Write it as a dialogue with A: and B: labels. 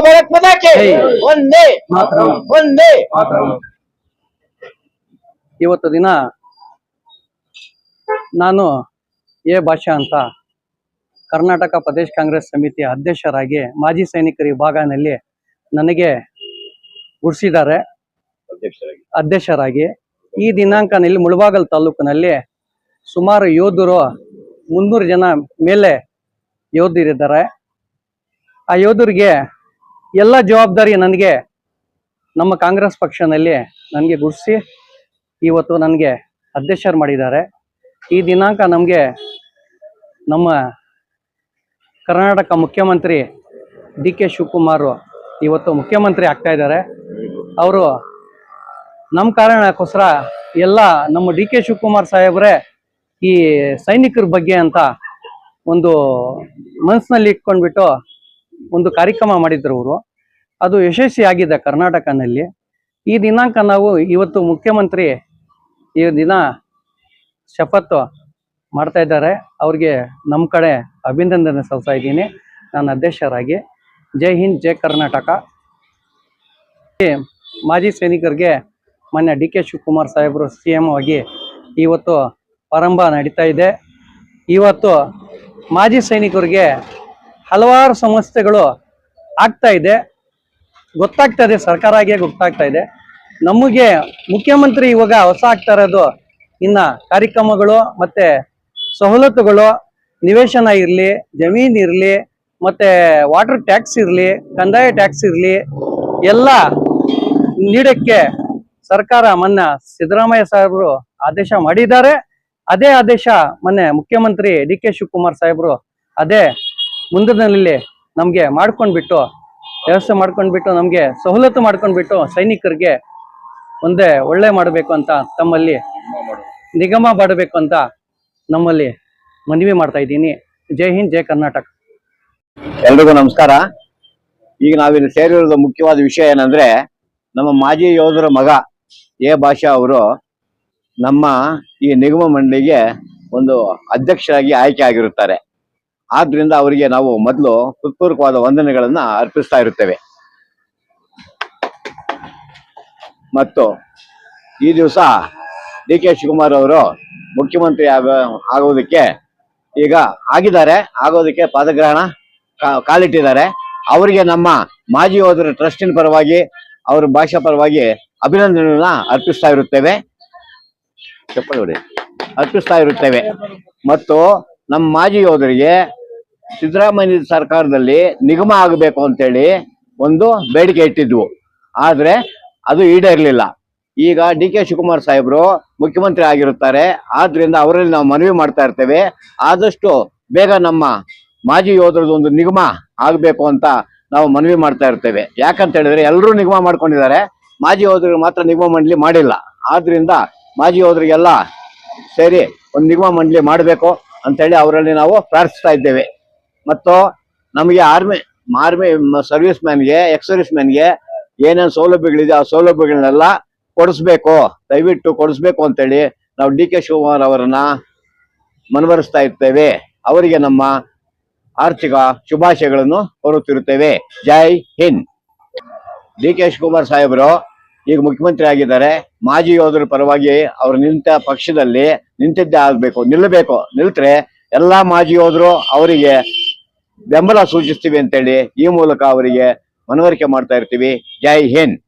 A: ಭಾರತ್ ಮಾತಾ ಕಿ ವಂದೇ ವಂದೇ.
B: ಇವತ್ತು ದಿನ ನಾನು ಎ ಭಾಷಾ ಅಂತ ಕರ್ನಾಟಕ ಪ್ರದೇಶ ಕಾಂಗ್ರೆಸ್ ಸಮಿತಿಯ ಅಧ್ಯಕ್ಷರಾಗಿ ಮಾಜಿ ಸೈನಿಕರ ವಿಭಾಗದಲ್ಲಿ ನನಗೆ ಗುರುತಿಸಿದ್ದಾರೆ ಅಧ್ಯಕ್ಷರಾಗಿ. ಈ ದಿನಾಂಕನಲ್ಲಿ ಮುಳಬಾಗಿಲು ತಾಲೂಕಿನಲ್ಲಿ ಸುಮಾರು ಯೋಧರು 300 ಜನ ಮೇಲೆ ಯೋಧರಿದ್ದಾರೆ. ಆ ಯೋಧರಿಗೆ ಎಲ್ಲ ಜವಾಬ್ದಾರಿ ನನಗೆ ನಮ್ಮ ಕಾಂಗ್ರೆಸ್ ಪಕ್ಷದಲ್ಲಿ ನನಗೆ ಗುರುತಿಸಿ ಇವತ್ತು ನನಗೆ ಅಧ್ಯಕ್ಷರು ಮಾಡಿದ್ದಾರೆ. ಈ ದಿನಾಂಕ ನಮಗೆ ನಮ್ಮ ಕರ್ನಾಟಕ ಮುಖ್ಯಮಂತ್ರಿ ಡಿ ಕೆ ಶಿವಕುಮಾರ್ ಇವತ್ತು ಮುಖ್ಯಮಂತ್ರಿ ಆಗ್ತಾ ಇದ್ದಾರೆ. ಅವರು ನಮ್ಮ ಕಾರಣಕ್ಕೋಸ್ಕರ ಎಲ್ಲ ನಮ್ಮ ಡಿ ಕೆ ಶಿವಕುಮಾರ್ ಸಾಹೇಬ್ರೆ ಈ ಸೈನಿಕರ ಬಗ್ಗೆ ಅಂತ ಒಂದು ಮನಸ್ಸಿನಲ್ಲಿ ಇಟ್ಕೊಂಡ್ಬಿಟ್ಟು ಒಂದು ಕಾರ್ಯಕ್ರಮ ಮಾಡಿದ್ರು ಅವರು. ಅದು ಯಶಸ್ವಿಯಾಗಿದೆ ಕರ್ನಾಟಕನಲ್ಲಿ. ಈ ದಿನಾಂಕ ನಾವು ಇವತ್ತು ಮುಖ್ಯಮಂತ್ರಿ ಈ ದಿನ ಶಪಥ ಮಾಡ್ತಾ ಇದ್ದಾರೆ. ಅವ್ರಿಗೆ ನಮ್ಮ ಕಡೆ ಅಭಿನಂದನೆ ಸಲ್ಲಿಸ್ತಾ ಇದ್ದೀನಿ ನಾನು ಅಧ್ಯಕ್ಷರಾಗಿ. ಜೈ ಹಿಂದ್, ಜೈ ಕರ್ನಾಟಕ. ಮಾಜಿ ಸೈನಿಕರಿಗೆ ಮಾನ್ಯ ಡಿ ಕೆ ಶಿವಕುಮಾರ್ ಸಾಹೇಬರು CM ಆಗಿ ಇವತ್ತು ಪ್ರಾರಂಭ ನಡೀತಾ ಇದೆ. ಇವತ್ತು ಮಾಜಿ ಸೈನಿಕರಿಗೆ ಹಲವಾರು ಸಮಸ್ಯೆಗಳು ಆಗ್ತಾ ಇದೆ, ಗೊತ್ತಾಗ್ತಾ ಇದೆ, ಸರ್ಕಾರಕ್ಕೆ ಗೊತ್ತಾಗ್ತಾ ಇದೆ. ನಮಗೆ ಮುಖ್ಯಮಂತ್ರಿ ಇವಾಗ ಹೊಸ ಆಗ್ತಾ ಇರೋದು ಇನ್ನ ಕಾರ್ಯಕ್ರಮಗಳು ಮತ್ತೆ ಸವಲತ್ತುಗಳು, ನಿವೇಶನ ಇರಲಿ, ಜಮೀನು ಇರಲಿ, ಮತ್ತೆ ವಾಟರ್ ಟ್ಯಾಕ್ಸ್ ಇರಲಿ, ಕಂದಾಯ ಟ್ಯಾಕ್ಸ್ ಇರಲಿ, ಎಲ್ಲ ನೀಡಕ್ಕೆ ಸರ್ಕಾರ ಮೊನ್ನೆ ಸಿದ್ದರಾಮಯ್ಯ ಸಾಹೇಬರು ಆದೇಶ ಮಾಡಿದ್ದಾರೆ. ಅದೇ ಆದೇಶ ಮೊನ್ನೆ ಮುಖ್ಯಮಂತ್ರಿ ಡಿ ಕೆ ಶಿವಕುಮಾರ್ ಸಾಹೇಬರು ಅದೇ ಮುಂದಿನಲ್ಲಿ ನಮಗೆ ಮಾಡ್ಕೊಂಡ್ಬಿಟ್ಟು ವ್ಯವಸ್ಥೆ ಮಾಡ್ಕೊಂಡ್ಬಿಟ್ಟು ನಮಗೆ ಸವಲತ್ತು ಮಾಡ್ಕೊಂಡ್ಬಿಟ್ಟು ಸೈನಿಕರಿಗೆ ಒಂದೇ ಒಳ್ಳೆ ಮಾಡಬೇಕು ಅಂತ ತಮ್ಮಲ್ಲಿ ನಿಗಮ ಮಾಡಬೇಕು ಅಂತ ನಮ್ಮಲ್ಲಿ ಮನವಿ ಮಾಡ್ತಾ ಇದ್ದೀನಿ. ಜೈ ಹಿಂದ್, ಜೈ ಕರ್ನಾಟಕ.
A: ಎಲ್ರಿಗೂ ನಮಸ್ಕಾರ. ಈಗ ನಾವಿಲ್ಲಿ ಸೇರಿರೋದು ಮುಖ್ಯವಾದ ವಿಷಯ ಏನಂದ್ರೆ, ನಮ್ಮ ಮಾಜಿ ಯೋಧರ ಮಗ ಎ ಭಾಷಾ ಅವರು ನಮ್ಮ ಈ ನಿಗಮ ಮಂಡಳಿಗೆ ಒಂದು ಅಧ್ಯಕ್ಷರಾಗಿ ಆಯ್ಕೆ ಆಗಿರುತ್ತಾರೆ. ಆದ್ರಿಂದ ಅವರಿಗೆ ನಾವು ಮೊದಲು ಹೃತ್ಪೂರ್ವಕವಾದ ವಂದನೆಗಳನ್ನ ಅರ್ಪಿಸ್ತಾ ಇರುತ್ತೇವೆ. ಮತ್ತು ಈ ದಿವಸ ಡಿ ಕೆ ಶಿವಕುಮಾರ್ ಅವರು ಮುಖ್ಯಮಂತ್ರಿ ಆಗೋದಕ್ಕೆ ಈಗ ಆಗೋದಕ್ಕೆ ಪಾದಗ್ರಹಣ ಕಾಲಿಟ್ಟಿದ್ದಾರೆ. ಅವರಿಗೆ ನಮ್ಮ ಮಾಜಿ ಯೋಧರ ಟ್ರಸ್ಟಿನ ಪರವಾಗಿ, ಅವರ ಭಾಷಾ ಪರವಾಗಿ ಅಭಿನಂದನೆಗಳನ್ನ ಅರ್ಪಿಸ್ತಾ ಇರುತ್ತೇವೆ. ಮತ್ತು ನಮ್ಮ ಮಾಜಿ ಯೋಧರಿಗೆ ಸಿದ್ದರಾಮಯ್ಯ ಸರ್ಕಾರದಲ್ಲಿ ನಿಗಮ ಆಗಬೇಕು ಅಂತೇಳಿ ಒಂದು ಬೇಡಿಕೆ ಇಟ್ಟಿದ್ವು, ಆದ್ರೆ ಅದು ಈಡೇರಲಿಲ್ಲ. ಈಗ ಡಿ ಕೆ ಶಿವಕುಮಾರ್ ಸಾಹೇಬರು ಮುಖ್ಯಮಂತ್ರಿ ಆಗಿರುತ್ತಾರೆ. ಆದ್ರಿಂದ ಅವರಲ್ಲಿ ನಾವು ಮನವಿ ಮಾಡ್ತಾ ಇರ್ತೇವೆ, ಆದಷ್ಟು ಬೇಗ ನಮ್ಮ ಮಾಜಿ ಯೋಧರದ್ದು ಒಂದು ನಿಗಮ ಆಗಬೇಕು ಅಂತ ನಾವು ಮನವಿ ಮಾಡ್ತಾ ಇರ್ತೇವೆ. ಯಾಕಂತ ಹೇಳಿದ್ರೆ ಎಲ್ಲರೂ ನಿಗಮ ಮಾಡ್ಕೊಂಡಿದ್ದಾರೆ, ಮಾಜಿ ಯೋಧರಿಗೆ ಮಾತ್ರ ನಿಗಮ ಮಂಡಳಿ ಮಾಡಿಲ್ಲ. ಆದ್ರಿಂದ ಮಾಜಿ ಯೋಧರಿಗೆಲ್ಲ ಸೇರಿ ಒಂದು ನಿಗಮ ಮಂಡಳಿ ಮಾಡಬೇಕು ಅಂತೇಳಿ ಅವರಲ್ಲಿ ನಾವು ಪ್ರಾರ್ಥಿಸ್ತಾ ಇದ್ದೇವೆ. ಮತ್ತು ನಮಗೆ ಆರ್ಮಿ ಸರ್ವಿಸ್ ಮ್ಯಾನ್ಗೆ, ಎಕ್ಸ್ ಸರ್ವಿಸ್ ಮ್ಯಾನ್ಗೆ ಏನೇನು ಸೌಲಭ್ಯಗಳಿದೆ ಆ ಸೌಲಭ್ಯಗಳನ್ನೆಲ್ಲ ದಯವಿಟ್ಟು ಕೊಡಿಸ್ಬೇಕು ಅಂತೇಳಿ ನಾವು ಡಿ ಕೆ ಶಿವಕುಮಾರ್ ಅವರನ್ನ ಮನವರಿಸ್ತಾ ಇರ್ತೇವೆ. ಅವರಿಗೆ ನಮ್ಮ ಆರ್ಥಿಕ ಶುಭಾಶಯಗಳನ್ನು ಕೋರುತ್ತಿರುತ್ತೇವೆ. ಜೈ ಹಿಂದ್. ಡಿ ಕೆ ಶಿವಕುಮಾರ್ ಸಾಹೇಬರು ಈಗ ಮುಖ್ಯಮಂತ್ರಿ ಆಗಿದ್ದಾರೆ. ಮಾಜಿ ಯೋಧರ ಪರವಾಗಿ ಅವರು ನಿಂತ ಪಕ್ಷದಲ್ಲಿ ನಿಂತಿದ್ದೇ ನಿಲ್ತ್ರೆ ಎಲ್ಲಾ ಮಾಜಿ ಯೋಧರು ಅವರಿಗೆ ಬೆಂಬಲ ಸೂಚಿಸ್ತೀವಿ ಅಂತೇಳಿ ಈ ಮೂಲಕ ಅವರಿಗೆ ಮನವರಿಕೆ ಮಾಡ್ತಾ ಇರ್ತೀವಿ. ಜೈ ಹಿಂದ್.